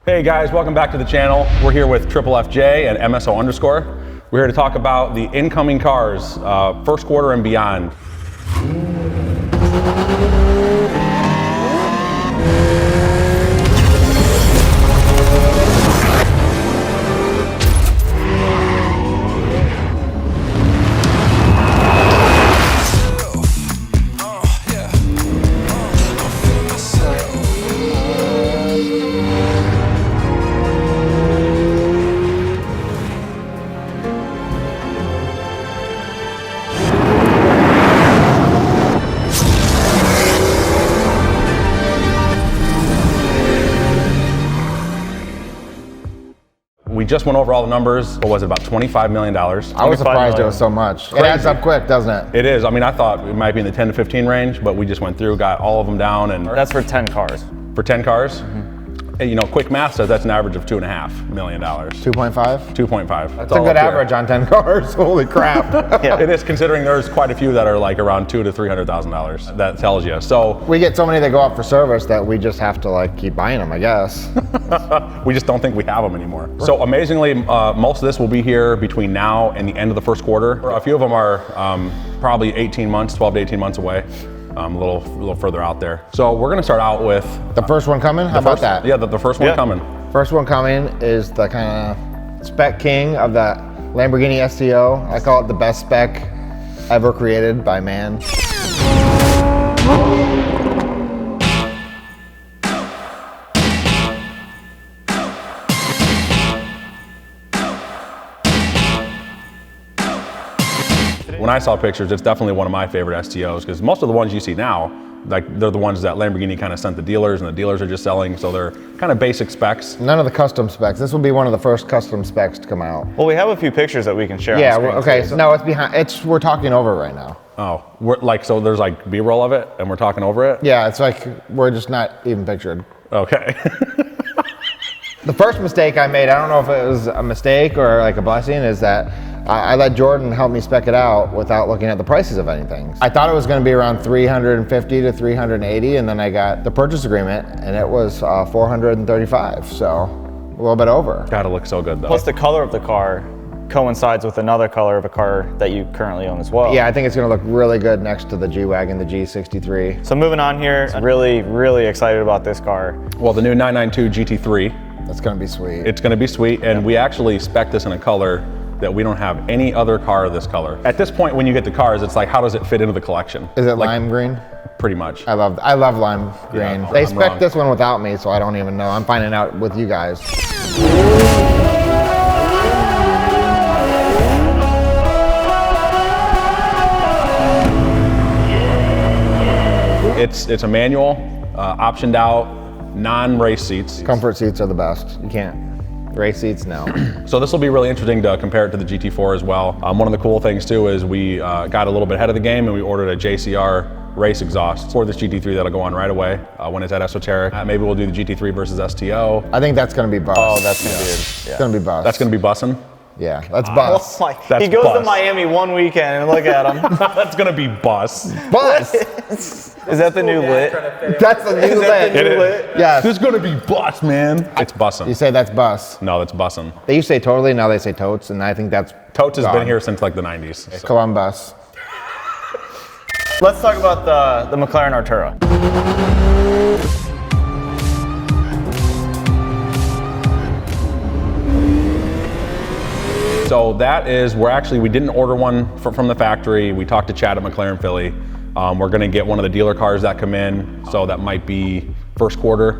Hey guys, welcome back to the channel. We're here with FFJ and MSO_. We're here to talk about the incoming cars, first quarter and beyond. We just went over all the numbers. What was it, about $25 million? I was surprised it was so much. It adds up quick, doesn't it? It is. I mean, I thought it might be in the 10 to 15 range, but we just went through, got all of them down. And that's for 10 cars. For 10 cars? And, you know, quick math says that's an average of $2.5 million. 2.5? 2.5. That's a good average on 10 cars. Holy crap. Yeah. It is, considering there's quite a few that are like around $200,000 to $300,000. That tells you. So we get so many that go up for service that we just have to like keep buying them, I guess. We just don't think we have them anymore. So amazingly, most of this will be here between now and the end of the first quarter. A few of them are probably 18 months, 12 to 18 months away. A little further out there. So we're gonna start out with the first one coming. How about that? Yeah, the first one coming. First one coming is the kind of spec king of the Lamborghini STO. I call it the best spec ever created by man. When I saw pictures, it's definitely one of my favorite STOs, because most of the ones you see now, like they're the ones that Lamborghini kind of sent the dealers, and the dealers are just selling, so they're kind of basic specs. None of the custom specs. This will be one of the first custom specs to come out. Well, we have a few pictures that we can share. Yeah, okay, so no, it's behind, we're talking over right now. Oh, so there's like B-roll of it, and we're talking over it? Yeah, it's like, we're just not even pictured. Okay. The first mistake I made, I don't know if it was a mistake or like a blessing, is that I let Jordan help me spec it out without looking at the prices of anything. I thought it was going to be around 350 to 380, and then I got the purchase agreement, and it was 435, so a little bit over. Gotta look so good though. Plus the color of the car coincides with another color of a car that you currently own as well. Yeah, I think it's going to look really good next to the G-Wagon, the G63. So moving on here, really excited about this car. Well, the new 992 GT3. That's going to be sweet. It's going to be sweet, and we actually spec this in a color that we don't have any other car of this color. At this point, when you get the cars, it's like, how does it fit into the collection? Is it like, lime green? Pretty much. I love lime green. Yeah, they spec this one without me, so I don't even know. I'm finding out with you guys. It's a manual, optioned out, non-race seats. Comfort seats are the best. You can't. Race seats, no. So this will be really interesting to compare it to the GT4 as well. One of the cool things too is we got a little bit ahead of the game, and we ordered a JCR race exhaust for this GT3 that'll go on right away when it's at Esoteric. Maybe we'll do the GT3 versus STO. I think that's gonna be bust. Oh, that's gonna be It's gonna be bust. That's gonna be bussin'? Yeah, that's bust. Oh my, he goes to Miami one weekend and look at him. That's gonna be bust. Bust! Is that the new lit? That's the new lit. Yes. This is gonna be bust, man. It's bussin'. You say that's bust. No, that's bussin'. They used to say totally, now they say totes, and I think that's Totes has gone. been here since like the 90s. So. Columbus. Let's talk about the McLaren Arturo. So that is, we didn't order one from the factory. We talked to Chad at McLaren Philly. We're gonna get one of the dealer cars that come in, so that might be first quarter.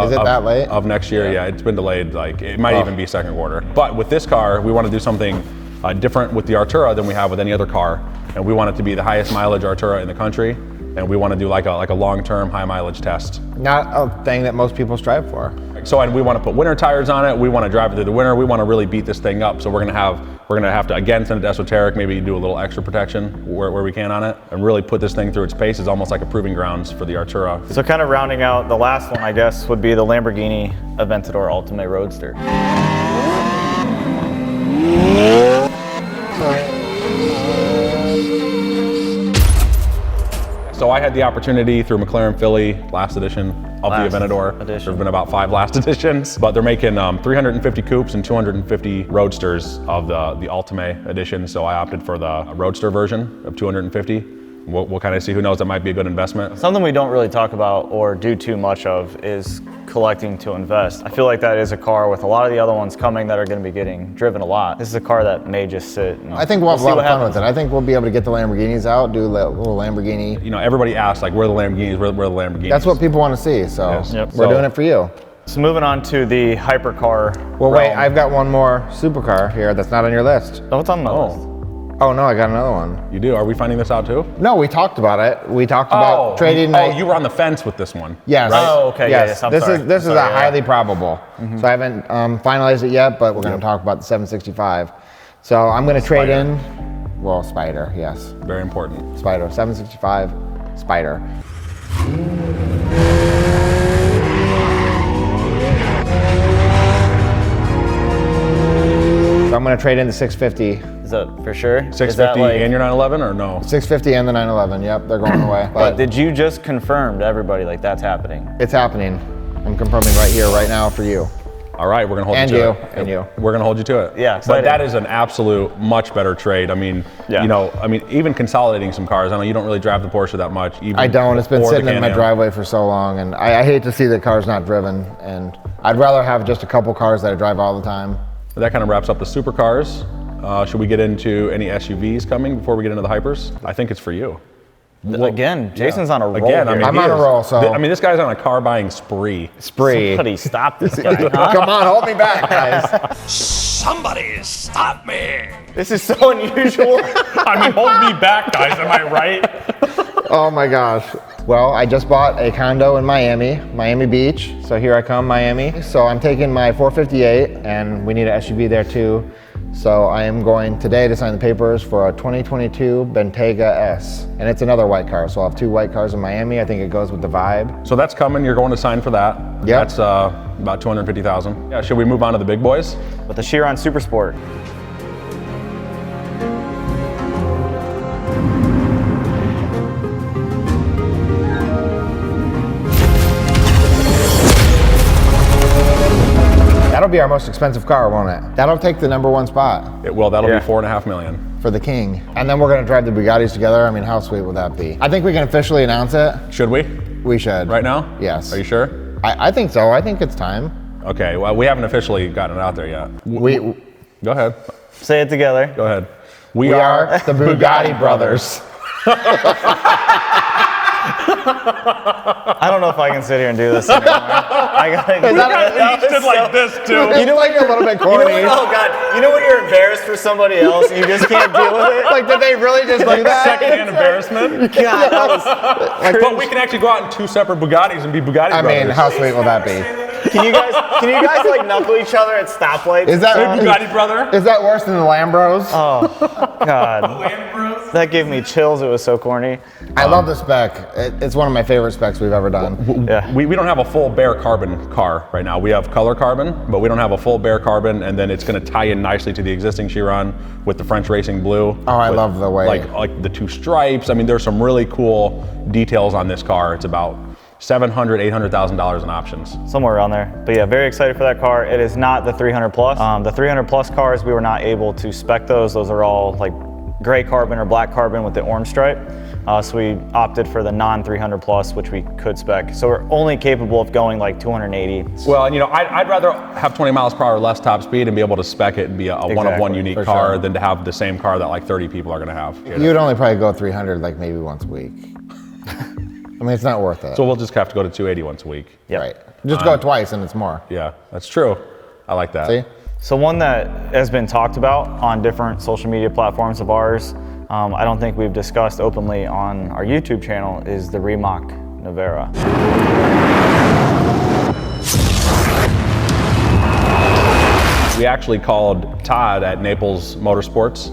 Is it that late? Of next year, yeah, it's been delayed. Like, it might even be second quarter. But with this car, we wanna do something different with the Artura than we have with any other car. And we want it to be the highest mileage Artura in the country. And we want to do like a long-term high mileage test. Not a thing that most people strive for. So, and we want to put winter tires on it. We want to drive it through the winter. We want to really beat this thing up. So we're gonna have to again send it to Esoteric, maybe do a little extra protection where we can on it, and really put this thing through its paces, almost like a proving grounds for the Artura. So kind of rounding out the last one, I guess, would be the Lamborghini Aventador ULTIMAE Roadster. So I had the opportunity through McLaren Philly last edition of the Aventador. There's been about 5 last editions, but they're making 350 coupes and 250 roadsters of the ULTIMAE edition. So I opted for the roadster version of 250. We'll kind of see. Who knows? That might be a good investment. Something we don't really talk about or do too much of is collecting to invest. I feel like that is a car with a lot of the other ones coming that are going to be getting driven a lot. This is a car that may just sit. I think we'll have a lot of fun with it. I think we'll be able to get the Lamborghinis out, do a little Lamborghini. You know, everybody asks like, where are the Lamborghinis? Where are the Lamborghinis? That's what people want to see. So we're doing it for you. So moving on to the hypercar. Well, wait, I've got one more supercar here that's not on your list. Oh, it's on my list. Oh no, I got another one. You do? Are we finding this out too? No, we talked about it. We talked about trading. Oh, you were on the fence with this one. Yes. Right? Oh, okay. Yes. Yes. This is a highly probable. So I haven't finalized it yet, but we're going to talk about the 765. So I'm going to trade in. Well, Spider. Yes. Very important. Spider. 765. Spider. So I'm going to trade in the 650. Is that for sure? 650 and your 911 or no? 650 and the 911. Yep, they're going away. But did you just confirm to everybody like that's happening? It's happening. I'm confirming right here, right now for you. All right, we're gonna hold you to it. And you. We're gonna hold you to it. Yeah, but that is an absolute much better trade. I mean, you know, even consolidating some cars. I know you don't really drive the Porsche that much. I don't. It's been sitting in my driveway for so long, and I hate to see the cars not driven. And I'd rather have just a couple cars that I drive all the time. That kind of wraps up the supercars. Should we get into any SUVs coming before we get into the hypers? I think it's for you. Again, Jason's on a roll. Again, I mean, I'm on a roll, so. I mean, this guy's on a car buying spree. Somebody stop this guy. Come on, hold me back, guys. Somebody stop me! This is so unusual. I mean, hold me back, guys, am I right? Oh my gosh. Well, I just bought a condo in Miami Beach. So here I come, Miami. So I'm taking my 458, and we need an SUV there too. So I am going today to sign the papers for a 2022 Bentayga S. And it's another white car, so I'll have 2 white cars in Miami. I think it goes with the vibe. So that's coming, you're going to sign for that. Yeah. That's about 250,000. Yeah, should we move on to the big boys? With the Chiron Super Sport. That'll be our most expensive car, won't it? That'll take the #1 spot. It will, that'll be $4.5 million. For the king. And then we're gonna drive the Bugattis together. I mean, how sweet would that be? I think we can officially announce it. Should we? We should. Right now? Yes. Are you sure? I think so. I think it's time. Okay, well, we haven't officially gotten it out there yet. Go ahead. Say it together. Go ahead. We are the Bugatti brothers. I don't know if I can sit here and do this anymore. I gotta. You stood like this too. You do like a little bit corny. Oh God! You know when you're embarrassed for somebody else and you just can't deal with it? Like, did they really just do that? Second-hand embarrassment. God, that was But we can actually go out in 2 separate Bugattis and be Bugatti I brothers. mean, how sweet will that be? Can you guys like knuckle each other at stoplights? Is that Bugatti brother? Is that worse than the Lambros? Oh God! That gave me chills. It was so corny. I love the spec. It's one of my favorite specs we've ever done. Yeah. We don't have a full bare carbon car right now. We have color carbon, but we don't have a full bare carbon, and then it's going to tie in nicely to the existing Chiron with the French Racing Blue. Oh, I love the way. Like the 2 stripes. I mean, there's some really cool details on this car. It's about $700,000, $800,000 in options. Somewhere around there. But yeah, very excited for that car. It is not the 300 plus. The 300 plus cars, we were not able to spec those. Those are all like gray carbon or black carbon with the orange stripe. So we opted for the non 300 plus, which we could spec. So we're only capable of going like 280. Well, and you know, I'd rather have 20 miles per hour less top speed and be able to spec it and be a one-of-one unique car than to have the same car that like 30 people are going to have. You'd only probably go 300 like maybe once a week. I mean, it's not worth it. So we'll just have to go to 280 once a week. Yep. Right. Just go twice and it's more. Yeah, that's true. I like that. See? So one that has been talked about on different social media platforms of ours, I don't think we've discussed openly on our YouTube channel, is the ReMax Novara. We actually called Todd at Naples Motorsports,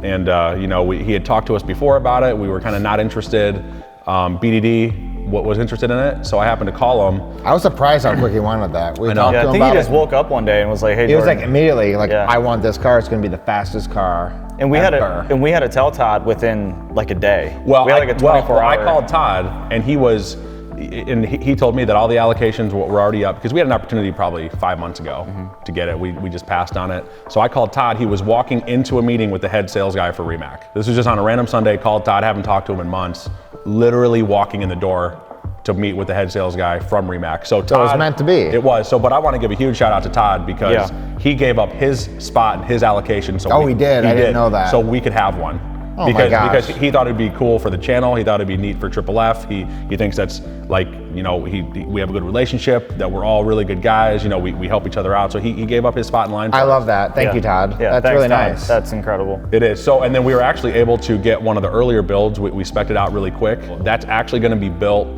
and you know, he had talked to us before about it. We were kind of not interested. BDD was interested in it, so I happened to call him. I was surprised how quick he wanted that. We talked Yeah, to I him think he about just it. woke up one day and was like, "Hey, He was Jordan." like immediately like, Yeah. I want this car. It's going to be the fastest car. And we ever. had to tell Todd within like a day. Well, we had like a 24 hour. I called Todd, and he was and he told me that all the allocations were already up because we had an opportunity probably 5 months ago to get it. We just passed on it. So I called Todd. He was walking into a meeting with the head sales guy for REMAC. This was just on a random Sunday. Called Todd, haven't talked to him in months. Literally walking in the door to meet with the head sales guy from REMAC. So Todd, it was meant to be. It was. So, but I want to give a huge shout out to Todd because he gave up his spot and his allocation. So he did. I didn't know that. So we could have one. Oh because he thought it'd be cool for the channel. He thought it'd be neat for Triple F. He thinks that's like, you know, we have a good relationship, that we're all really good guys. You know, we help each other out. So he gave up his spot in line. I love that. Thank you, Todd. Yeah, that's really Todd. nice. That's incredible. It is. So, and then we were actually able to get one of the earlier builds. We spec'd it out really quick. That's actually going to be built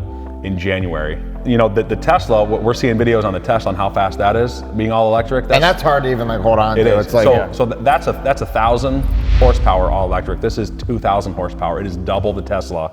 in January. You know, the Tesla, we're seeing videos on the Tesla on how fast that is, being all electric. And that's hard to even like hold on to. It is. It's like, so that's 1,000 horsepower all electric. This is 2,000 horsepower. It is double the Tesla,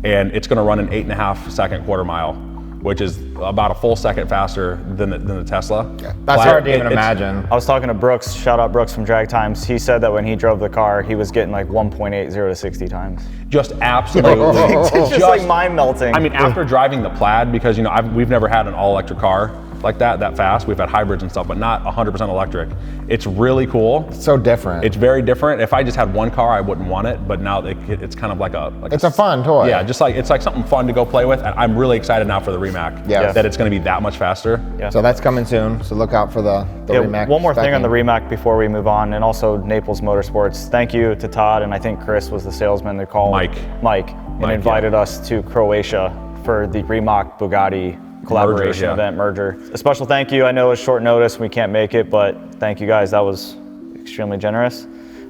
and it's going to run an 8.5 second quarter mile, which is about a full second faster than the Tesla. that's hard to even imagine. I was talking to Brooks, shout out Brooks from Drag Times. He said that when he drove the car, he was getting like 1.80 to 60 times. Just absolutely. It's just like mind melting. I mean, after driving the Plaid, because you know we've never had an all electric car like that fast. We've had hybrids and stuff, but not 100% electric. It's really cool. So different. It's very different. If I just had one car, I wouldn't want it, but now it's kind of like it's a fun toy. Yeah, just like it's like something fun to go play with. And I'm really excited now for the REMAC. That it's going to be that much faster. Yeah. So that's coming soon. So look out for the REMAC. One more thing on the specking. REMAC before we move on, and also Naples Motorsports. Thank you to Todd, and I think Chris was the salesman that called Mike and invited us to Croatia for the REMAC Bugatti collaboration event merger. A special thank you. I know it's short notice, we can't make it, but thank you guys. That was extremely generous.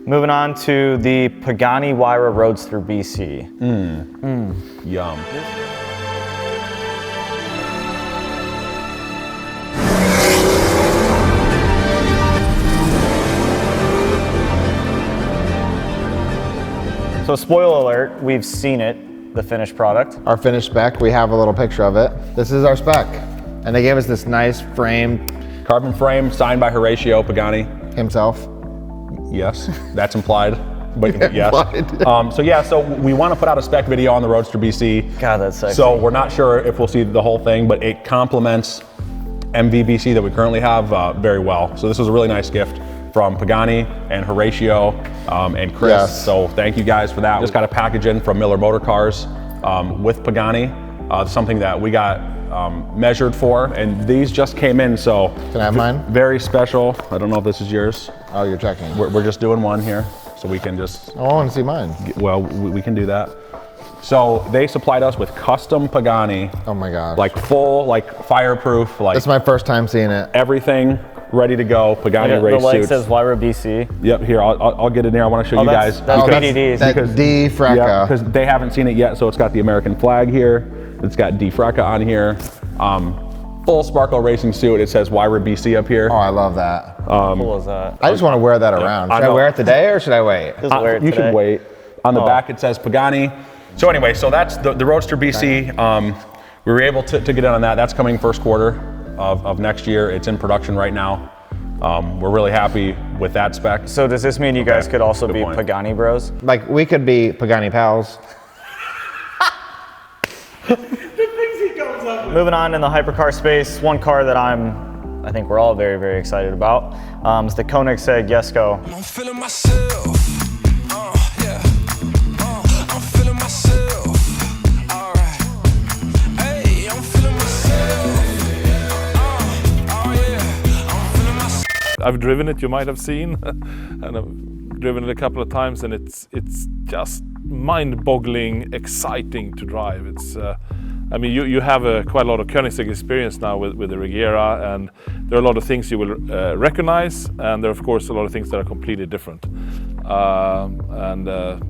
Moving on to the Pagani HUAYRA Roadster BC. Yum. So spoiler alert, we've seen it, the finished product. Our finished spec, we have a little picture of it. This is our spec. And they gave us this nice frame. Carbon frame signed by Horatio Pagani. Himself. Yes, that's implied. But yes. So we want to put out a spec video on the Roadster BC. God, that's sexy. So we're not sure if we'll see the whole thing, but it complements MVBC that we currently have very well. So this was a really nice gift from Pagani and Horatio and Chris. Yes. So thank you guys for that. Just got a package in from Miller Motor Cars with Pagani, something that we got measured for, and these just came in, so. Can I have mine? Very special. I don't know if this is yours. Oh, you're checking. We're just doing one here, so we can just. I want to see mine. Well, we can do that. So they supplied us with custom Pagani. Oh my God. Like full, like fireproof, like. It's my first time seeing it. Everything ready to go. Pagani race the leg suits. says HUAYRA BC. Yep, here, I'll get in there. I want to show you guys. That's BDDs. That's D Freca. Yeah, because they haven't seen it yet, so it's got the American flag here. It's got D Freca on here. Full sparkle racing suit. It says HUAYRA BC up here. Oh, I love that. How cool is that? I just want to wear that around. Should I wear it today or should I wait? Just wear it You today. should wait. On the back it says Pagani. So anyway, so that's the Roadster BC. We were able to get in on that. That's coming first quarter of next year. It's in production right now. We're really happy with that spec. So does this mean you guys could also be point. Pagani bros? Like, we could be Pagani pals. Moving on in the hypercar space, one car that I think we're all very, very excited about is the Koenigsegg JESKO. I'm feeling myself. Yeah. I'm feeling myself. Alright. Hey, I'm feeling myself. Oh yeah. I'm feeling myself. I've driven it, you might have seen, and I've driven it a couple of times, and it's just mind-boggling, exciting to drive. It's, I mean, you have quite a lot of Koenigsegg experience now with the Regera, and there are a lot of things you will recognize, and there are of course a lot of things that are completely different.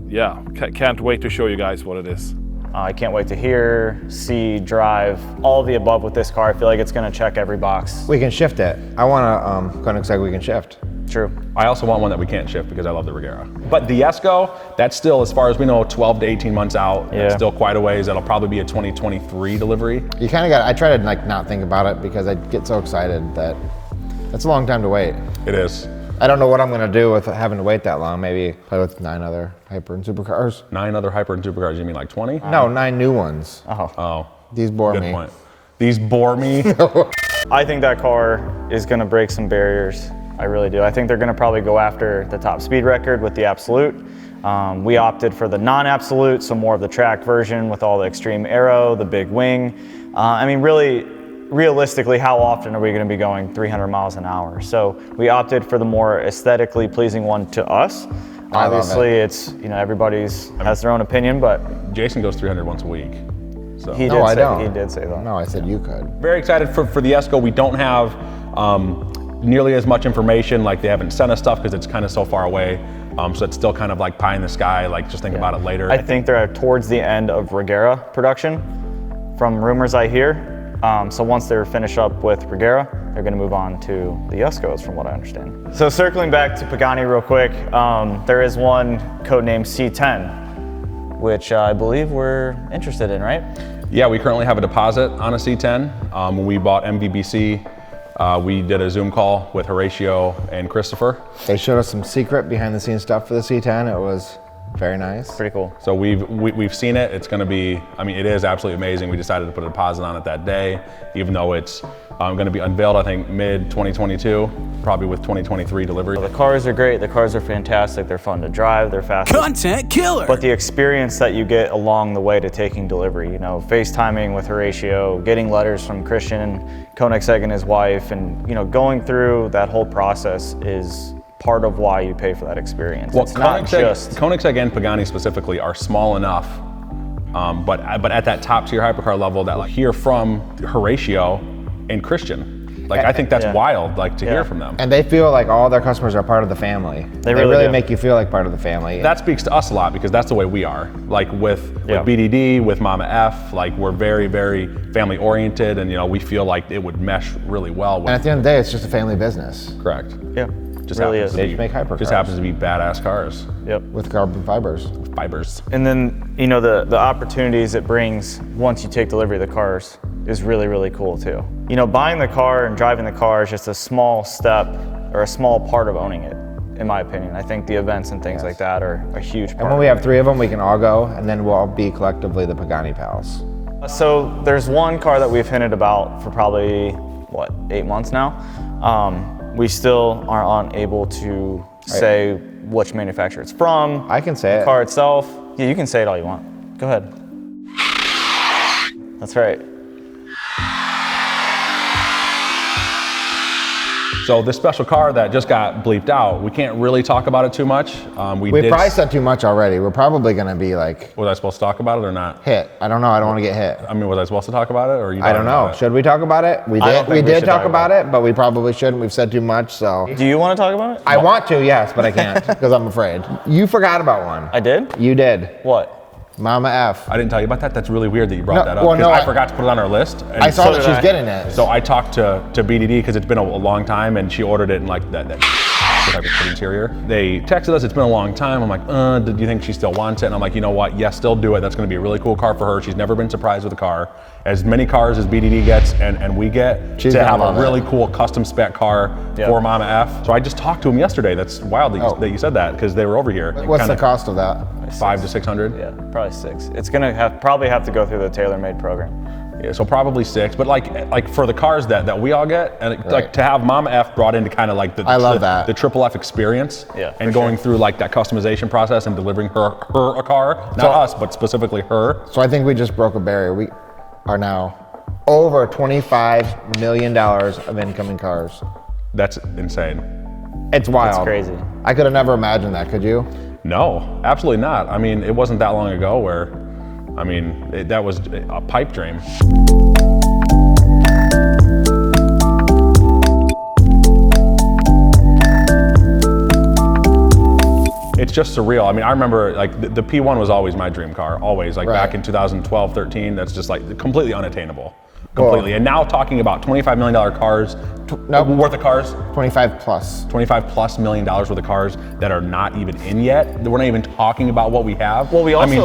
Yeah, can't wait to show you guys what it is. I can't wait to hear, see, drive, all of the above with this car. I feel like it's going to check every box. We can shift it. I want a Koenigsegg we can shift. True. I also want one that we can't shift because I love the Regera. But the JESKO, that's still, as far as we know, 12 to 18 months out. Yeah. It's still quite a ways. That'll probably be a 2023 delivery. You kind of got, I try to like not think about it because I get so excited that it's a long time to wait. It is. I don't know what I'm going to do with having to wait that long. Maybe play with 9 other hyper and supercars. 9 other hyper and supercars, you mean like 20? No, 9 new ones. Oh. These bore good me. point. These bore me. I think that car is going to break some barriers. I really do. I think they're going to probably go after the top speed record with the Absolute. We opted for the non-Absolute, so more of the track version with all the extreme aero, the big wing. I mean, really, realistically, how often are we going to be going 300 miles an hour? So we opted for the more aesthetically pleasing one to us. Obviously, it's, you know, everybody's has their own opinion, but Jason goes 300 once a week. So. he No, I did say, don't. he did say that. No, I said you could. Very excited for the JESKO. We don't have nearly as much information, like they haven't sent us stuff because it's kind of so far away. So it's still kind of like pie in the sky, like just think about it later. I think they're towards the end of Regera production, from rumors I hear. So once they're finished up with Regera, they're going to move on to the JESKOs, from what I understand. So circling back to Pagani real quick, there is one codenamed C10, which I believe we're interested in, right? Yeah, we currently have a deposit on a C10. When we bought MVBC, we did a Zoom call with Horatio and Christopher. They showed us some secret behind the scenes stuff for the C10. It was very nice. Pretty cool. So we've seen it. It's going to be, I mean, it is absolutely amazing. We decided to put a deposit on it that day, even though it's going to be unveiled, I think, mid-2022, probably with 2023 delivery. The cars are great. The cars are fantastic. They're fun to drive. They're fast. Content killer. But the experience that you get along the way to taking delivery, you know, FaceTiming with Horatio, getting letters from Christian, Koenigsegg and his wife, and, you know, going through that whole process is part of why you pay for that experience. Well, it's not just Koenigsegg and Pagani specifically are small enough, but at that top tier hypercar level that like hear from Horatio and Christian. Like I think that's wild, like to hear from them. And they feel like all their customers are part of the family. They really do. make you feel like part of the family. That speaks to us a lot because that's the way we are. Like with BDD, with Mama F, like we're very, very family oriented, and you know we feel like it would mesh really well with. And at the end of the day, it's just a family business. Correct. Yeah. Just really happens is. to They be- make hypercars. Just happens to be badass cars. Yep. With carbon fibers. Fibers. And then, you know, the opportunities it brings once you take delivery of the cars is really, really cool too. You know, buying the car and driving the car is just a small step or a small part of owning it, in my opinion. I think the events and things like that are a huge part. And when we have 3 of them, we can all go, and then we'll all be collectively the Pagani pals. So there's one car that we've hinted about for probably, what, 8 months now. We still are unable to say which manufacturer it's from. I can say the it. car itself. Yeah, you can say it all you want. Go ahead. That's right. So this special car that just got bleeped out, we can't really talk about it too much. We probably said too much already. We're probably gonna be like Was I supposed to talk about it or not? hit. I don't know. I don't want to get hit. I mean, was I supposed to talk about it or you? I don't know. Should we talk about it? We I don't did. We think we did should talk talk about it, but we probably shouldn't. We've said too much, so. Do you want to talk about it? I want to, yes, but I can't because I'm afraid. You forgot about one. I did? You did. What? Mama F. I didn't tell you about that. That's really weird that you brought No, that up. well, Because no, I I- forgot to put it on our list. And I saw so that did she's I. getting it. So I talked to BDD because it's been a long time, and she ordered it in like that type of interior. They texted us, it's been a long time. I'm like, do you think she still wants it? And I'm like, you know what? Yes, still do it. That's going to be a really cool car for her. She's never been surprised with a car. As many cars as BDD gets and we get, She's to gonna have love a really it. cool custom spec car for Mama F. So I just talked to him yesterday. That's wild that you said that because they were over here. What's the cost of that? 500 to 600. Yeah, probably 6. It's gonna probably have to go through the tailor-made program. Yeah, so probably 6, but like for the cars that we all get, and like Right. to have Mama F brought into kind of like I love that. the triple F experience, Yeah, and for going through like that customization process and delivering her a car, not us, but specifically her. So I think we just broke a barrier. We are now over $25 million of incoming cars. That's insane. It's wild. It's crazy. I could have never imagined that, could you? No, absolutely not. I mean, it wasn't that long ago where, I mean, that was a pipe dream. It's just surreal. I mean, I remember like the P1 was always my dream car, always. Like back in 2012, 13, that's just like completely unattainable. Completely. And now talking about $25 million cars, worth of cars. 25 plus. $25+ million worth of cars that are not even in yet. We're not even talking about what we have. Well, we I mean,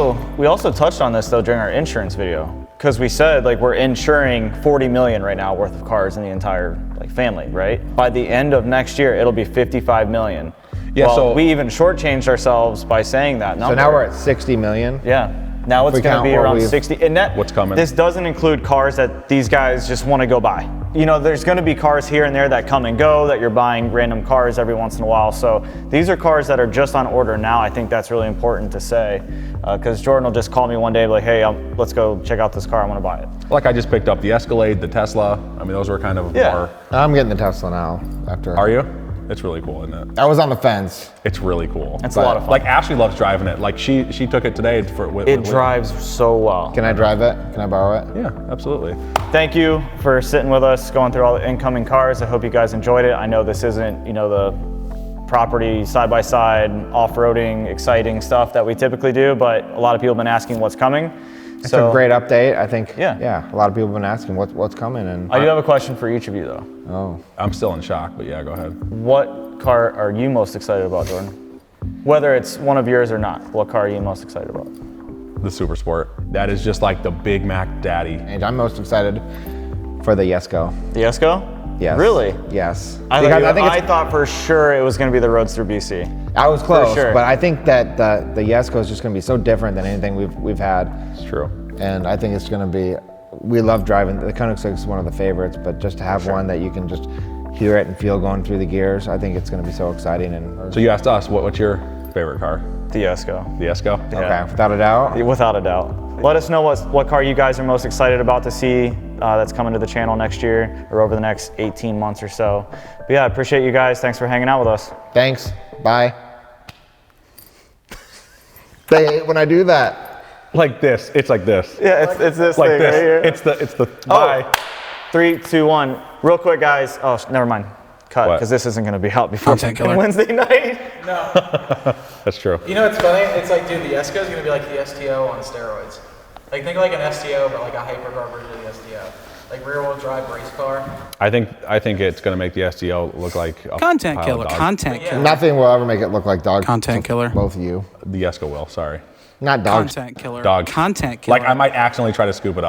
also touched on this though during our insurance video, because we said like we're insuring 40 million right now worth of cars in the entire like family, right? By the end of next year, it'll be 55 million. Yeah, well, so we even shortchanged ourselves by saying that number. So now we're at 60 million. Yeah. Now it's We going to count be what around we've- 60. And that, What's coming? This doesn't include cars that these guys just want to go buy. You know, there's going to be cars here and there that come and go, that you're buying random cars every once in a while. So these are cars that are just on order now. I think that's really important to say, because Jordan will just call me one day like, hey, let's go check out this car. I want to buy it. Like I just picked up the Escalade, the Tesla. I mean, those were kind of more. I'm getting the Tesla now. After. Are you? It's really cool, isn't it? I was on the fence. It's really cool. It's a lot of fun. Like Ashley loves driving it. Like she took it today for. It drives so well. Can I drive it? Can I borrow it? Yeah, absolutely. Thank you for sitting with us, going through all the incoming cars. I hope you guys enjoyed it. I know this isn't, you know, the property side-by-side, off-roading, exciting stuff that we typically do, but a lot of people have been asking what's coming. It's a great update. I think. Yeah. A lot of people have been asking what's coming, and I do have a question for each of you though. oh, I'm still in shock, but yeah, go ahead. What car are you most excited about, Jordan? Whether it's one of yours or not, what car are you most excited about? The Super Sport. That is just like the Big Mac daddy. and I'm most excited for the JESKO. The JESKO? Yes. Really? Yes. I Because thought, I thought for sure it was going to be the Roadster BC. I was close, sure. but I think that the JESKO is just going to be so different than anything we've had. It's true. And I think it's going to be, we love driving. The Koenigsegg is one of the favorites, but just to have one that you can just hear it and feel going through the gears, I think it's going to be so exciting. And So you asked us, what's your favorite car? The JESKO. The Esco? Yeah. okay, without a doubt. Without a doubt. Let us know what car you guys are most excited about to see that's coming to the channel next year or over the next 18 months or so. But yeah, I appreciate you guys. Thanks for hanging out with us. Thanks. Bye. They hate when I do that. Like this. It's like this. Yeah, it's this Like thing this. right here. It's the bye. 3, 2, 1. Real quick, guys. Oh, never mind. Cut, What? because this isn't going to be out before Content killer. Wednesday night. No. That's true. You know what's funny? It's like, dude, the JESKO is gonna be like the STO on steroids. Like, think of like an STO, but like a hypercar version of the STO. Like rear-wheel drive race car. I think it's gonna make the STO look like a Content pile killer. of dog. Content Yeah. killer. Nothing will ever make it look like dog. Content killer. Both of you. The Esco will. Sorry. Not dogs. Content killer. Dog. Content killer. Like I might accidentally try to scoop it up.